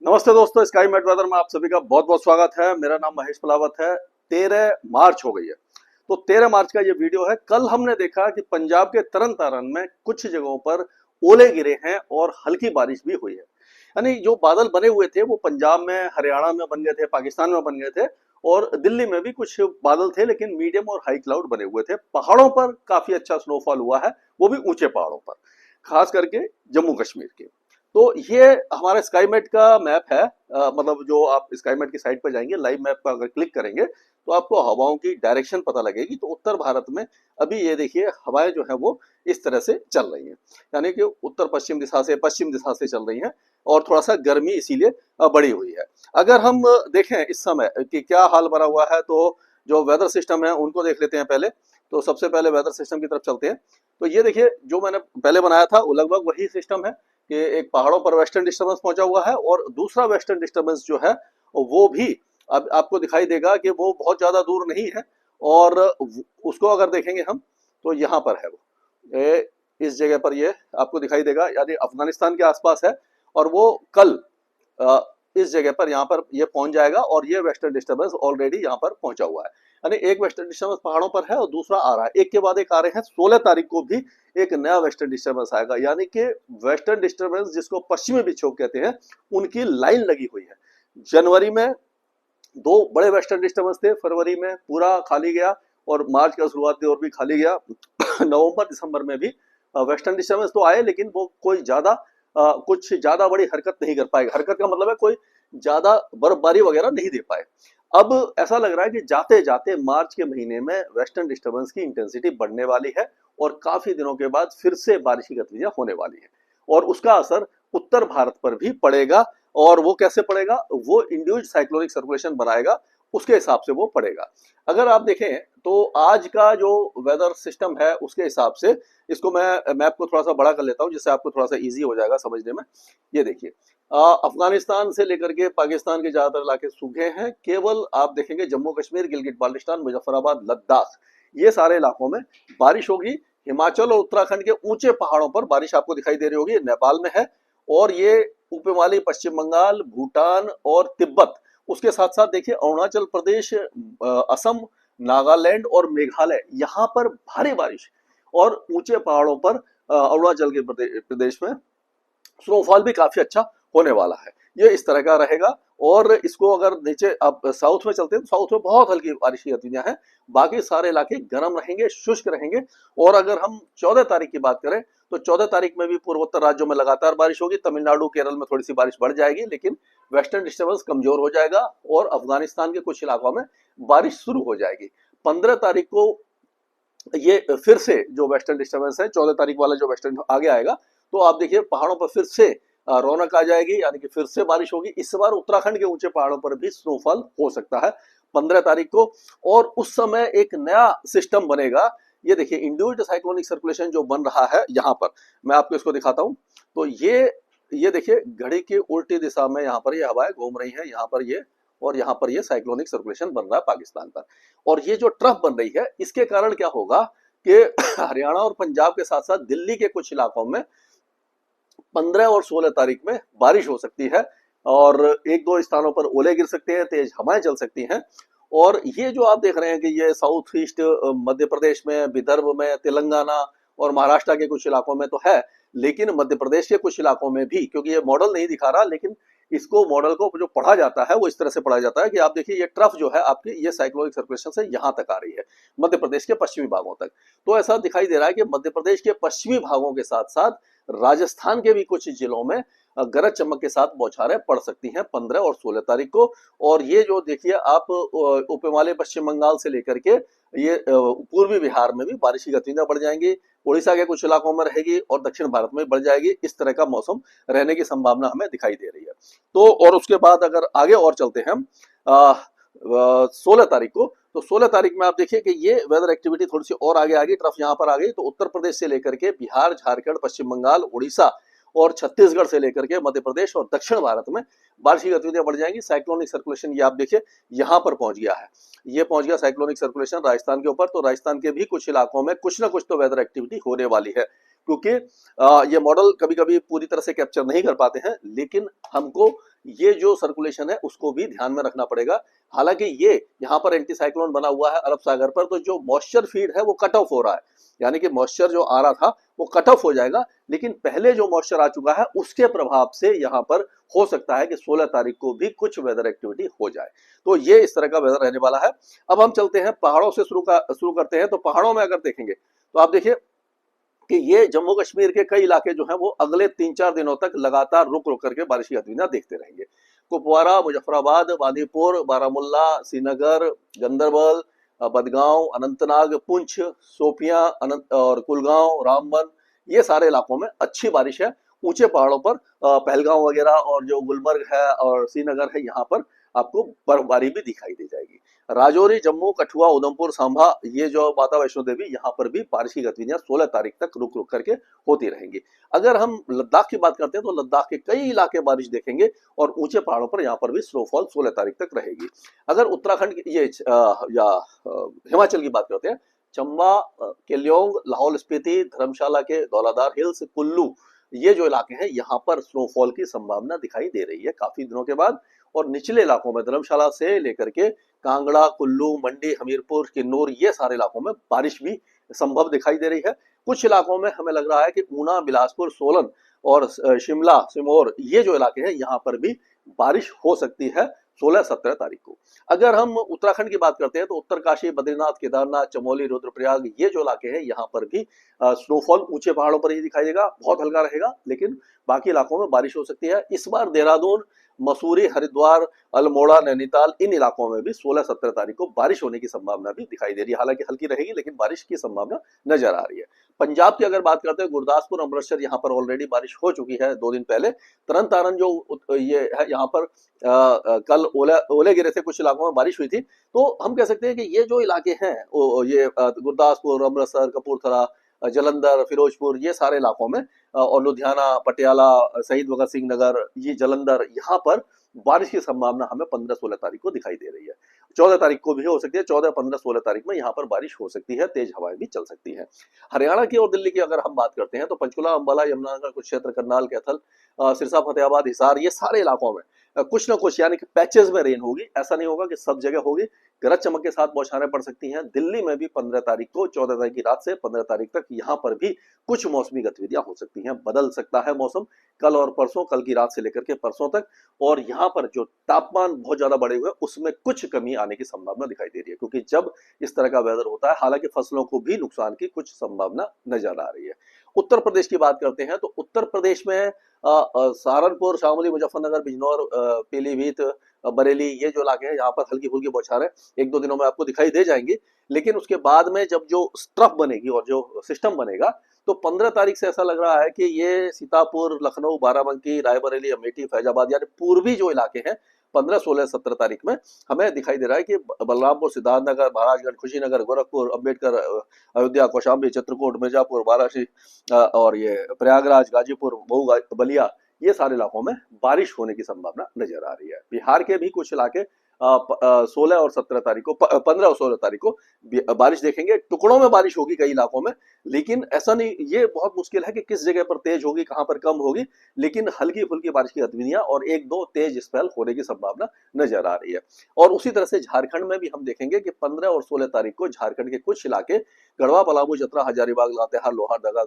नमस्ते दोस्तों, sky met weather में आप सभी का बहुत बहुत स्वागत है। मेरा नाम महेश पलावत है। 13 मार्च हो गई है, तो 13 मार्च का ये वीडियो है। कल हमने देखा कि पंजाब के तरन तारण में कुछ जगहों पर ओले गिरे हैं और हल्की बारिश भी हुई है। यानी जो बादल बने हुए थे वो पंजाब में, हरियाणा में बन गए थे, पाकिस्तान में बन गए थे और दिल्ली में भी कुछ बादल थे, लेकिन मीडियम और हाई क्लाउड बने हुए थे। पहाड़ों पर काफी अच्छा स्नोफॉल हुआ है, वो भी ऊंचे पहाड़ों पर, खास करके जम्मू कश्मीर के। तो ये हमारा स्काईमेट का मैप है। मतलब जो आप स्काईमेट की साइट पर जाएंगे, लाइव मैप पर अगर क्लिक करेंगे तो आपको हवाओं की डायरेक्शन पता लगेगी। तो उत्तर भारत में अभी ये देखिए हवाएं जो है वो इस तरह से चल रही हैं, यानी कि उत्तर पश्चिम दिशा से, पश्चिम दिशा से चल रही हैं और थोड़ा सा गर्मी इसीलिए बढ़ी हुई है। अगर हम देखें इस समय कि क्या हाल बना हुआ है, तो जो वेदर सिस्टम है उनको देख लेते हैं पहले। तो सबसे पहले वेदर सिस्टम की तरफ चलते हैं। तो ये देखिए जो मैंने पहले बनाया था वो लगभग वही सिस्टम है कि एक पहाड़ों पर वेस्टर्न डिस्टर्बेंस पहुंचा हुआ है और दूसरा वेस्टर्न डिस्टर्बेंस जो है वो भी अब आपको दिखाई देगा कि वो बहुत ज्यादा दूर नहीं है। और उसको अगर देखेंगे हम तो यहाँ पर है वो, इस जगह पर ये आपको दिखाई देगा, यानी अफगानिस्तान के आसपास है। और वो कल अ, इस जगह पर यहाँ पर ये पहुंच जाएगा और ये वेस्टर्न डिस्टर्बेंस ऑलरेडी यहाँ पर पहुंचा हुआ है। यानी एक वेस्टर्न डिस्टर्बेंस पहाड़ों पर है और दूसरा आ रहा है, एक के बाद एक आ रहे हैं। 16 तारीख को भी एक नया वेस्टर्न डिस्टर्बेंस आएगा, यानी कि वेस्टर्न डिस्टर्बेंस जिसको पश्चिमी विक्षोभ कहते हैं, उनकी लाइन लगी हुई है। जनवरी में दो बड़े वेस्टर्न डिस्टर्बेंस थे, फरवरी में पूरा खाली गया और मार्च का शुरुआत में और भी खाली गया। नवंबर दिसंबर में भी वेस्टर्न डिस्टर्बेंस तो आए, लेकिन वो कोई ज्यादा कुछ ज्यादा बड़ी हरकत नहीं कर पाए। हरकत का मतलब है कोई ज्यादा बर्फबारी वगैरह नहीं दे पाए। अब ऐसा लग रहा है कि जाते जाते मार्च के महीने में वेस्टर्न डिस्टर्बेंस की इंटेंसिटी बढ़ने वाली है और काफी दिनों के बाद फिर से बारिश की गतिविधियां होने वाली है और उसका असर उत्तर भारत पर भी पड़ेगा। और वो कैसे पड़ेगा, वो इंड्यूस्ड साइक्लोनिक सर्कुलेशन बनाएगा, उसके हिसाब से वो पड़ेगा। अगर आप देखें तो आज का जो वेदर सिस्टम है उसके हिसाब से, इसको मैं मैप को थोड़ा सा बड़ा कर लेता हूं जिससे आपको थोड़ा सा इजी हो जाएगा समझने में। ये देखिए अफगानिस्तान से लेकर के पाकिस्तान के ज्यादातर इलाके सूखे हैं। केवल आप देखेंगे जम्मू कश्मीर, गिलगित बाल्टिस्तान, मुजफ्फराबाद, लद्दाख, ये सारे इलाकों में बारिश होगी। हिमाचल और उत्तराखंड के ऊंचे पहाड़ों पर बारिश आपको दिखाई दे रही होगी, नेपाल में है। और ये उपहिमालय पश्चिम बंगाल, भूटान और तिब्बत, उसके साथ साथ देखिए अरुणाचल प्रदेश, असम, नागालैंड और मेघालय, यहाँ पर भारी बारिश। और ऊंचे पहाड़ों पर अरुणाचल के प्रदेश में स्नोफॉल भी काफी अच्छा होने वाला है। ये इस तरह का रहेगा। और इसको अगर नीचे अब साउथ में चलते हैं तो साउथ में बहुत हल्की बारिश की गतिविधियां हैं। बाकी सारे इलाके गर्म रहेंगे, शुष्क रहेंगे। और अगर हम 14 तारीख की बात करें तो 14 तारीख में भी पूर्वोत्तर राज्यों में लगातार बारिश होगी। तमिलनाडु, केरल में थोड़ी सी बारिश बढ़ जाएगी, लेकिन वेस्टर्न डिस्टर्बेंस कमजोर हो जाएगा और अफगानिस्तान के कुछ इलाकों में बारिश शुरू हो जाएगी। 15 तारीख को ये फिर से जो वेस्टर्न डिस्टर्बेंस है, 14 तारीख वाला जो वेस्टर्न आगे आएगा, तो आप देखिए पहाड़ों पर फिर से रौनक आ जाएगी, यानी कि फिर से बारिश होगी। इस बार उत्तराखंड के ऊंचे पहाड़ों पर भी स्नोफॉल हो सकता है 15 तारीख को। और उस समय एक नया सिस्टम बनेगा। ये देखिए इंड्यूस्ड साइक्लोनिक सर्कुलेशन जो बन रहा है यहाँ पर, मैं आपको इसको दिखाता हूँ। तो ये देखिए घड़ी की उल्टी दिशा में यहाँ पर ये हवाएं घूम रही हैं, यहाँ पर ये और यहाँ पर ये साइक्लोनिक सर्कुलेशन बन रहा है पाकिस्तान पर। और ये जो ट्रफ बन रही है इसके कारण क्या होगा कि हरियाणा और पंजाब के साथ साथ दिल्ली के कुछ इलाकों में 15 और 16 तारीख में बारिश हो सकती है और एक दो स्थानों पर ओले गिर सकते हैं, तेज हवाएं चल सकती हैं। और ये जो आप देख रहे हैं कि ये साउथ ईस्ट मध्य प्रदेश में, विदर्भ में, तेलंगाना और महाराष्ट्र के कुछ इलाकों में तो है, लेकिन मध्य प्रदेश के कुछ इलाकों में भी, क्योंकि ये मॉडल नहीं दिखा रहा, लेकिन इसको मॉडल को जो पढ़ा जाता है वो इस तरह से पढ़ा जाता है कि आप देखिए ये ट्रफ जो है आपकी, ये साइक्लोनिक सर्कुलेशन से यहाँ तक आ रही है, मध्य प्रदेश के पश्चिमी भागों तक। तो ऐसा दिखाई दे रहा है कि मध्य प्रदेश के पश्चिमी भागों के साथ साथ राजस्थान के भी कुछ जिलों में गरज चमक के साथ बौछारें पड़ सकती हैं 15 और 16 तारीख को। और ये जो देखिए आप उपहिमालय पश्चिम बंगाल से लेकर के ये पूर्वी बिहार में भी बारिश की गतिविधियां बढ़ जाएंगी, उड़ीसा के कुछ इलाकों में रहेगी और दक्षिण भारत में बढ़ जाएगी। इस तरह का मौसम रहने की संभावना हमें दिखाई दे रही है। तो और उसके बाद अगर आगे और चलते हैं हम 16 तारीख को, तो 16 तारीख में आप देखिए कि ये वेदर एक्टिविटी थोड़ी सी और आगे आ गई, ट्रफ यहाँ पर आ गई। तो उत्तर प्रदेश से लेकर के बिहार, झारखंड, पश्चिम बंगाल, उड़ीसा और छत्तीसगढ़ से लेकर के मध्य प्रदेश और दक्षिण भारत में बारिश की गतिविधियां बढ़ जाएंगी। साइक्लोनिक सर्कुलेशन ये आप देखिए यहाँ पर पहुंच गया है, ये पहुंच गया साइक्लोनिक सर्कुलेशन राजस्थान के ऊपर। तो राजस्थान के भी कुछ इलाकों में कुछ ना कुछ तो वेदर एक्टिविटी होने वाली है क्योंकि ये मॉडल कभी कभी पूरी तरह से कैप्चर नहीं कर पाते हैं, लेकिन हमको ये जो सर्कुलेशन है उसको भी ध्यान में रखना पड़ेगा। हालांकि ये यहाँ पर एंटी साइक्लोन बना हुआ है अरब सागर पर, तो जो मॉइस्चर फीड है वो कट ऑफ हो रहा है, यानी कि मॉइस्चर जो आ रहा था वो कट ऑफ हो जाएगा, लेकिन पहले जो मॉइस्चर आ चुका है उसके प्रभाव से यहाँ पर हो सकता है कि 16 तारीख को भी कुछ वेदर एक्टिविटी हो जाए। तो ये इस तरह का वेदर रहने वाला है। अब हम चलते हैं पहाड़ों से शुरू करते हैं। तो पहाड़ों में अगर देखेंगे तो आप देखिए कि ये जम्मू कश्मीर के कई इलाके जो हैं वो अगले 3-4 दिनों तक लगातार रुक रुक करके बारिश की गतिविधियां देखते रहेंगे। कुपवारा, मुजफ्फराबाद, बांदीपुर, बारामुल्ला, श्रीनगर, गंदरबल, बदगांव, अनंतनाग, पुंछ, शोपियां, अनंत और कुलगांव, रामबन, ये सारे इलाकों में अच्छी बारिश है। ऊंचे पहाड़ों पर पहलगांव वगैरह और जो गुलमर्ग है और श्रीनगर है, यहाँ पर आपको बर्फबारी भी दिखाई दे जाएगी। राजौरी, जम्मू, कठुआ, उधमपुर, सांभा, ये जो माता वैष्णो देवी, यहाँ पर भी बारिश की गतिविधियां 16 तारीख तक रुक रुक करके होती रहेंगी। अगर हम लद्दाख की बात करते हैं तो लद्दाख के कई इलाके बारिश देखेंगे और ऊंचे पहाड़ों पर यहाँ पर भी स्नोफॉल 16 तारीख तक रहेगी। अगर उत्तराखंड हिमाचल की बात करते हैं, चंबा, केल्योंग, लाहौल स्पीति, धर्मशाला के धौलाधार हिल्स, कुल्लू, ये जो इलाके हैं यहाँ पर स्नोफॉल की संभावना दिखाई दे रही है काफी दिनों के बाद। और निचले इलाकों में धर्मशाला से लेकर के कांगड़ा, कुल्लू, मंडी, हमीरपुर, किन्नौर, ये सारे इलाकों में बारिश भी संभव दिखाई दे रही है। कुछ इलाकों में हमें लग रहा है कि ऊना, बिलासपुर, सोलन और शिमला, सिमोर, ये जो इलाके हैं यहाँ पर भी बारिश हो सकती है 16-17 तारीख को। अगर हम उत्तराखंड की बात करते हैं तो उत्तरकाशी, बद्रीनाथ, केदारनाथ, चमोली, रुद्रप्रयाग, ये जो इलाके हैं यहाँ पर भी स्नोफॉल ऊंचे पहाड़ों पर ही दिखाई देगा, बहुत हल्का रहेगा, लेकिन बाकी इलाकों में बारिश हो सकती है। इस बार देहरादून, मसूरी, हरिद्वार, अल्मोड़ा, नैनीताल, इन इलाकों में भी 16-17 तारीख को बारिश होने की संभावना भी दिखाई दे रही है। हालांकि हल्की रहेगी, लेकिन बारिश की संभावना नजर आ रही है। पंजाब की अगर बात करते हैं, गुरदासपुर, अमृतसर, यहाँ पर ऑलरेडी बारिश हो चुकी है 2 दिन पहले। तरन तारण जो ये है, यहाँ पर कल ओले गिरे थे, कुछ इलाकों में बारिश हुई थी। तो हम कह सकते हैं कि ये जो इलाके हैं, ये गुरदासपुर, अमृतसर, कपूरथला, जलंधर, फिरोजपुर, ये सारे इलाकों में और लुधियाना, पटियाला, शहीद भगत सिंह नगर, ये जलंधर, यहाँ पर बारिश की संभावना हमें 15-16 तारीख को दिखाई दे रही है। 14 तारीख को भी हो सकती है। 14, 15, 16 तारीख में यहाँ पर बारिश हो सकती है, तेज हवाएं भी चल सकती है। हरियाणा की और दिल्ली की अगर हम बात करते हैं तो पंचकुला, अंबाला, यमुनानगर कुछ क्षेत्र, करनाल, कैथल, सिरसा, फतेहाबाद, हिसार, ये सारे इलाकों में कुछ ना कुछ यानी कि पैचेस में रेन होगी। ऐसा नहीं होगा कि सब जगह होगी, गरज चमक के साथ बौछारें पड़ सकती हैं। दिल्ली में भी 15 तारीख को, 14 तारीख की रात से 15 तारीख तक यहाँ पर भी कुछ मौसमी गतिविधियां हो सकती हैं। बदल सकता है मौसम कल और परसों, कल की रात से लेकर के परसों तक। और यहाँ पर जो तापमान बहुत ज्यादा बढ़े हुए, उसमें कुछ कमी आने की संभावना दिखाई दे रही है, क्योंकि जब इस तरह का वेदर होता है, हालांकि फसलों को भी नुकसान की कुछ संभावना नजर आ रही है। उत्तर प्रदेश की बात करते हैं तो उत्तर प्रदेश में सहारनपुर, शामली, मुजफ्फरनगर, बिजनौर, पीलीभीत, बरेली, ये जो इलाके हैं, यहाँ पर हल्की फुल्की बौछारें 1-2 दिनों में आपको दिखाई दे जाएंगी। लेकिन उसके बाद में जब जो स्ट्रफ बनेगी और जो सिस्टम बनेगा, तो 15 तारीख से ऐसा लग रहा है कि ये सीतापुर, लखनऊ, बाराबंकी, रायबरेली, अमेठी, फैजाबाद, यानी पूर्वी जो इलाके हैं, 15, 16, 17 तारीख में हमें दिखाई दे रहा है कि बलरामपुर, सिद्धार्थनगर, महाराजगंज, खुशीनगर, गोरखपुर, अम्बेडकर, अयोध्या, कौशाम्बी, चित्रकूट, मिर्जापुर, वाराणसी और ये प्रयागराज, गाजीपुर, मऊ, बलिया, ये सारे इलाकों में बारिश होने की संभावना नजर आ रही है। बिहार के भी कुछ इलाके 16 और 17 तारीख को, 15 और 16 तारीख को बारिश देखेंगे। टुकड़ों में बारिश होगी कई इलाकों में, लेकिन ऐसा नहीं, ये बहुत मुश्किल है कि किस जगह पर तेज होगी, कहां पर कम होगी, लेकिन हल्की फुल्की बारिश की गतिविधियां और 1-2 तेज स्पेल होने की संभावना नजर आ रही है। और उसी तरह से झारखंड में भी हम देखेंगे कि 15 और 16 तारीख को झारखंड के कुछ इलाके, गढ़वा, पलामू, चतरा, हजारीबाग, लातेहार, लोहारदगा,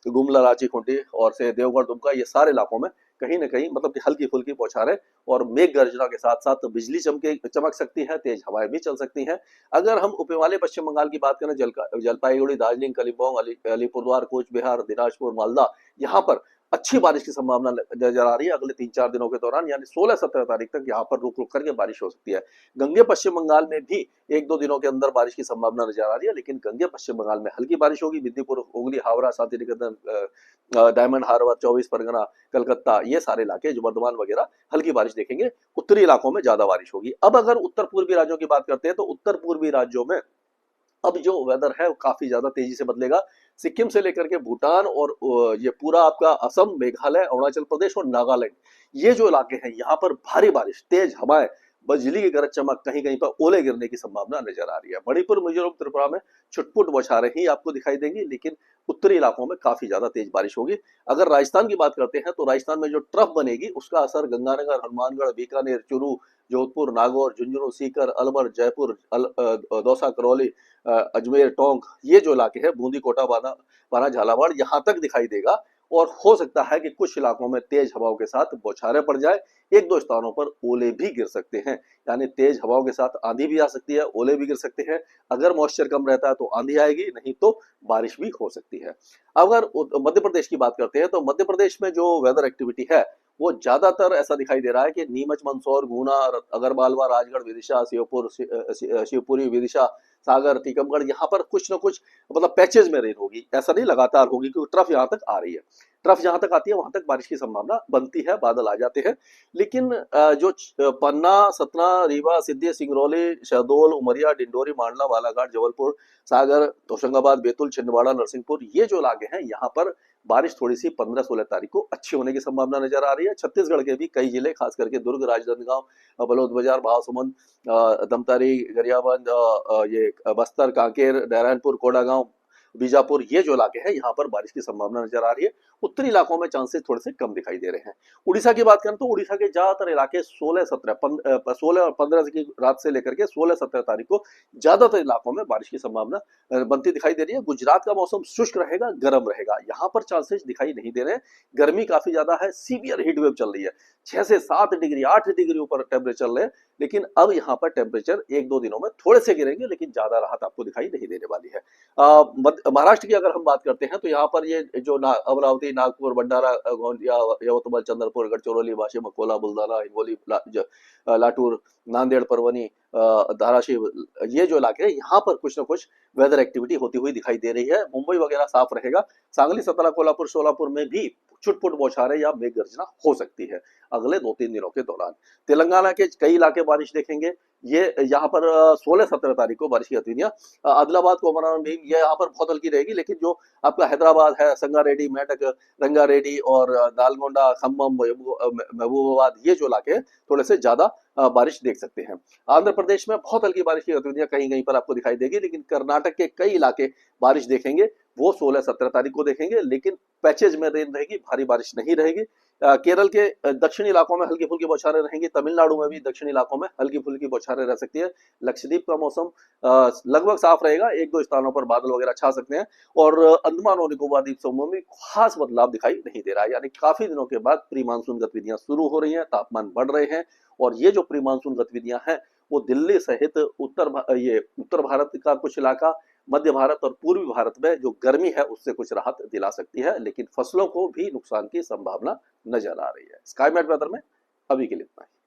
गुमला, रांची, खूंटी और से देवगढ़, दुमका, ये सारे इलाकों में कहीं ना कहीं मतलब कि हल्की फुल्की बौछारें और मेघ गर्जना के साथ साथ बिजली चमक सकती है, तेज हवाएं भी चल सकती हैं। अगर हम उप हिमालय पश्चिम बंगाल की बात करें, जलपाईगुड़ी, दार्जिलिंग, कलिम्पोंग, अलीपुरद्वार, कूच बिहार, दिनाजपुर, मालदा, यहाँ पर अच्छी बारिश की संभावना नजर आ रही है अगले 3-4 दिनों के दौरान, यानी 16-17 तारीख तक यहाँ पर रुक रुक करके बारिश हो सकती है। गंगे पश्चिम बंगाल में भी 1-2 दिनों के अंदर बारिश की संभावना नजर आ रही है, लेकिन गंगे पश्चिम बंगाल में हल्की बारिश होगी। मेदिनीपुर, हुगली, हावड़ा, शांतिनिकेतन, डायमंड हार्बर, 24 परगना, कलकत्ता, ये सारे इलाके, जो वर्धमान वगैरह, हल्की बारिश देखेंगे। उत्तरी इलाकों में ज्यादा बारिश होगी। अब अगर उत्तर पूर्वी राज्यों की बात करते हैं तो उत्तर पूर्वी राज्यों में अब जो वेदर है वो काफी ज्यादा तेजी से बदलेगा। सिक्किम से लेकर के भूटान और ये पूरा आपका असम, मेघालय, अरुणाचल प्रदेश और नागालैंड, ये जो इलाके हैं, यहाँ पर भारी बारिश, तेज हवाएं, बिजली की गरज चमक, कहीं कहीं पर ओले गिरने की संभावना नजर आ रही है। मणिपुर, मिजोरम, त्रिपुरा में छुटपुट बौछारें ही आपको दिखाई देंगी, लेकिन उत्तरी इलाकों में काफी ज्यादा तेज बारिश होगी। अगर राजस्थान की बात करते हैं तो राजस्थान में जो ट्रफ बनेगी उसका असर गंगानगर, हनुमानगढ़, बीकानेर, चूरू, जोधपुर, नागौर, झुंझुनू, सीकर, अलवर, जयपुर, दौसा, करौली, अजमेर, टोंक, ये जो इलाके हैं, बूंदी, कोटा, बाना बाना झालावाड़, यहाँ तक दिखाई देगा। और हो सकता है कि कुछ इलाकों में तेज हवाओं के साथ बौछारें पड़ जाए, एक दो स्थानों पर ओले भी गिर सकते हैं। यानी तेज हवाओं के साथ आंधी भी आ सकती है, ओले भी गिर सकते हैं। अगर मॉइस्चर कम रहता है तो आंधी आएगी, नहीं तो बारिश भी हो सकती है। अगर मध्य प्रदेश की बात करते हैं तो मध्य प्रदेश में जो वेदर एक्टिविटी है वो ज्यादातर ऐसा दिखाई दे रहा है कि नीमच, मंदसौर, गुना, अगरमालवा, राजगढ़, विदिशा, शिवपुर, शिवपुरी, विदिशा, सागर, टीकमगढ़, यहाँ पर कुछ ना कुछ मतलब पैचेज में रेन होगी, ऐसा नहीं लगातार होगी, क्योंकि ट्रफ यहाँ तक आ रही है। ट्रफ जहां तक आती है वहां तक बारिश की संभावना बनती है, बादल आ जाते हैं। लेकिन जो पन्ना, सतना, रीवा, सिद्धि, सिंगरौली, शहडोल, उमरिया, डिंडोरी, मांडला, बालाघाट, जबलपुर, सागर, होशंगाबाद, बैतूल, छिंदवाड़ा, नरसिंहपुर, ये जो इलाके हैं यहाँ पर बारिश थोड़ी सी 15-16 तारीख को अच्छी होने की संभावना नजर आ रही है। छत्तीसगढ़ के भी कई जिले, खास करके दुर्ग, राजनांदगांव, बलौदाबाजार, महासमुंद, दमतारी, गरियाबंद, ये बस्तर, कांकेर, नारायणपुर, कोडागांव, बीजापुर, ये जो इलाके हैं यहाँ पर बारिश की संभावना नजर आ रही है। उत्तरी इलाकों में चांसेस थोड़े से कम दिखाई दे रहे हैं। उड़ीसा की बात करें तो उड़ीसा के ज्यादातर इलाके 16 और 15 की रात से लेकर के 16-17 तारीख को ज्यादातर इलाकों में बारिश की संभावना बनती दिखाई दे रही है। गुजरात का मौसम शुष्क रहेगा, गर्म रहेगा, यहाँ पर चांसेस दिखाई नहीं दे रहे हैं। गर्मी काफी ज्यादा है, सीवियर हीट वेव चल रही है, 6 से 7 डिग्री, 8 डिग्री ऊपर टेम्परेचर चल रहे हैं। लेकिन अब यहाँ पर टेम्परेचर एक दो दिनों में थोड़े से गिरेंगे, लेकिन ज्यादा राहत आपको दिखाई नहीं देने वाली है। महाराष्ट्र की अगर हम बात करते हैं तो यहाँ पर ये जो अमरावती, नागपुर, भंडारा, गोंदिया, यवतमाळ, चंद्रपुर, गडचिरोली, वाशिम, अकोला, बुलढाणा, हिंगोली, लातूर, नांदेड़, परभणी, धाराशिव, ये जो इलाके हैं यहाँ पर कुछ ना कुछ वेदर एक्टिविटी होती हुई दिखाई दे रही है। मुंबई वगैरह साफ रहेगा। सांगली, सतना, कोल्हापुर, सोलापुर में भी छुटपुट बौछारें या मेघ गर्जना हो सकती है अगले 2-3 दिनों के दौरान। तेलंगाना के कई इलाके बारिश देखेंगे। ये यहाँ पर 16-17 तारीख को बारिश की गतिविधियां, आदिलाबाद, कोमराम भीम, ये यहाँ पर बहुत हल्की रहेगी। लेकिन जो आपका हैदराबाद है, संगारेड्डी, मेडक, रंगारेड्डी और नालगोंडा, खम्मम, महबूबाबाद, ये जो इलाके हैं थोड़े से ज्यादा बारिश देख सकते हैं। आंध्र प्रदेश में बहुत हल्की बारिश की गतिविधियां कहीं कहीं पर आपको दिखाई देगी। लेकिन कर्नाटक के कई इलाके बारिश देखेंगे, वो 16-17 तारीख को देखेंगे, लेकिन पैचेज में रेन रहेगी, भारी बारिश नहीं रहेगी। केरल के दक्षिणी इलाकों में हल्की फुल्की बौछारें रहेंगी। तमिलनाडु में भी दक्षिणी इलाकों में हल्की फुल्की बौछारें रह सकती है। लक्षद्वीप का मौसम लगभग साफ रहेगा, एक दो स्थानों पर बादल वगैरह छा सकते हैं। और अंडमान और निकोबार द्वीप समूह में खास बदलाव दिखाई नहीं दे रहा है। यानी काफी दिनों के बाद प्री मानसून गतिविधियां शुरू हो रही हैं, तापमान बढ़ रहे हैं। और ये जो प्री मानसून गतिविधियां हैं वो दिल्ली सहित उत्तर भारत का कुछ इलाका, मध्य भारत और पूर्वी भारत में जो गर्मी है उससे कुछ राहत दिला सकती है। लेकिन फसलों को भी नुकसान की संभावना नजर आ रही है। स्काई मैट वेदर में अभी के लिए इतना ही।